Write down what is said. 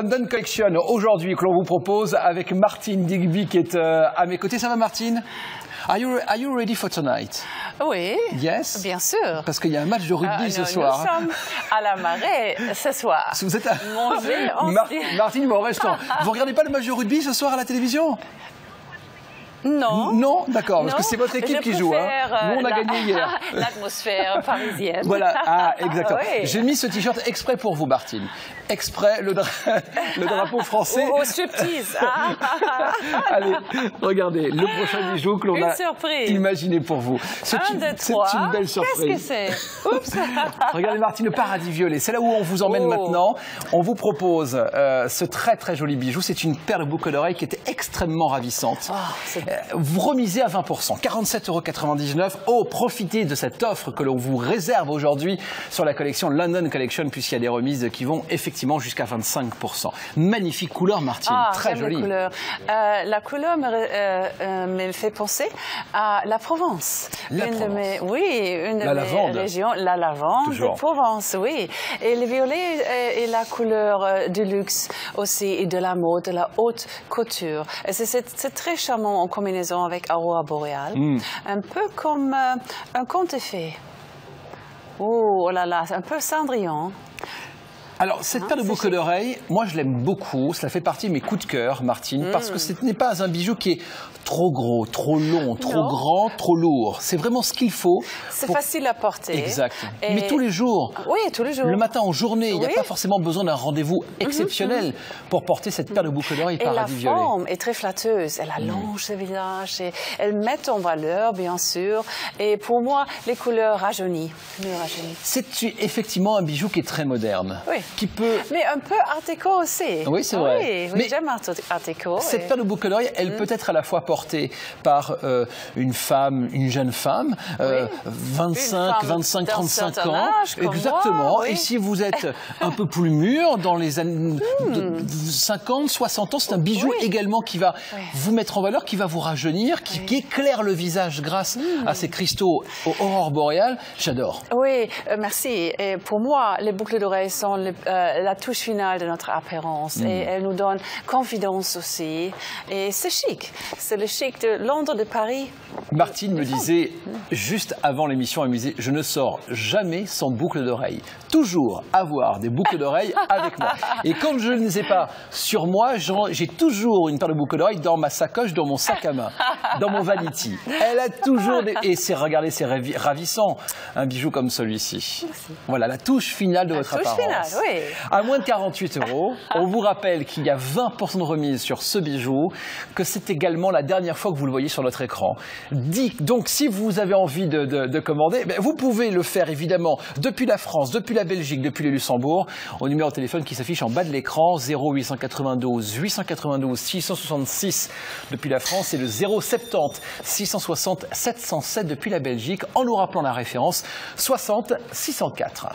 London Collection aujourd'hui que l'on vous propose avec Martine Digby qui est à mes côtés. Ça va Martine? Are you ready for tonight? Oui, yes? Bien sûr. Parce qu'il y a un match de rugby ce soir. Nous sommes à la Marée ce soir. Vous êtes à... Martine, mon restaurant. Vous regardez pas le match de rugby ce soir à la télévision? Non. Non, d'accord, parce que c'est votre équipe qui joue. Hein. Nous, on a gagné hier. L'atmosphère parisienne. Voilà, ah, exactement. Oui. J'ai mis ce t-shirt exprès pour vous, Martine. Exprès, le drapeau français. Au striptease. Allez, regardez, le prochain bijou que l'on a imaginé pour vous. C'est une belle surprise. Qu'est-ce que c'est? Oups. Regardez, Martine, le paradis violet. C'est là où on vous emmène maintenant. On vous propose ce très très joli bijou. C'est une paire de boucles d'oreilles qui était extrêmement ravissante. Vous remisez à 20%, 47,99 €. Oh, profitez de cette offre que l'on vous réserve aujourd'hui sur la collection London Collection, puisqu'il y a des remises qui vont effectivement jusqu'à 25%. Magnifique couleur, Martine, très jolie. La couleur me fait penser à la Provence. Une de mes régions, la lavande de Provence, oui. Et le violet est la couleur du luxe aussi, et de la mode, de la haute couture. C'est très charmant en combinaison avec Aurore boréale, un peu comme un conte de fées. Oh là là, un peu Cendrillon. Alors, cette paire de boucles d'oreilles, moi je l'aime beaucoup, cela fait partie de mes coups de cœur, Martine, parce que ce n'est pas un bijou qui est trop gros, trop long, trop grand, trop lourd. C'est vraiment ce qu'il faut. C'est facile à porter. Exact. Mais tous les jours. Oui, tous les jours. Le matin, en journée, il n'y a pas forcément besoin d'un rendez-vous exceptionnel pour porter cette paire de boucles d'oreilles paradis violet. La forme est très flatteuse. Elle allonge le visage et elle met en valeur, bien sûr. Et pour moi, les couleurs rajeunissent. C'est effectivement un bijou qui est très moderne. Oui. Qui peut... Mais un peu art déco aussi. Oui, c'est vrai. Oui, j'aime art déco. Cette paire de boucles d'oreilles, elle peut être à la fois portée par une jeune femme, 25, 35 ans. Exactement. Moi, et si vous êtes un peu plus mûr, dans les années 50, 60 ans, c'est un bijou également qui va vous mettre en valeur, qui va vous rajeunir, qui éclaire le visage grâce à ces cristaux aurore boréale. J'adore. Oui, merci. Et pour moi, les boucles d'oreilles sont la touche finale de notre apparence et elles nous donnent confiance aussi. Et c'est chic. C'est le chic de Londres, de Paris. Martine me disait, juste avant l'émission, elle me disait, je ne sors jamais sans boucle d'oreille. Toujours avoir des boucles d'oreilles avec moi. Et quand je ne les ai pas sur moi, j'ai toujours une paire de boucles d'oreilles dans ma sacoche, dans mon sac à main, dans mon vanity. Elle a toujours des... Et regardez, c'est ravissant, un bijou comme celui-ci. Voilà, la touche finale de votre apparence. Oui. À moins de 48 €, on vous rappelle qu'il y a 20% de remise sur ce bijou, que c'est également la dernière fois que vous le voyez sur notre écran. Donc, si vous avez envie de commander, vous pouvez le faire évidemment depuis la France, depuis la Belgique, depuis le Luxembourg, au numéro de téléphone qui s'affiche en bas de l'écran, 0892 892 666 depuis la France et le 070 660 707 depuis la Belgique, en nous rappelant la référence 60 604.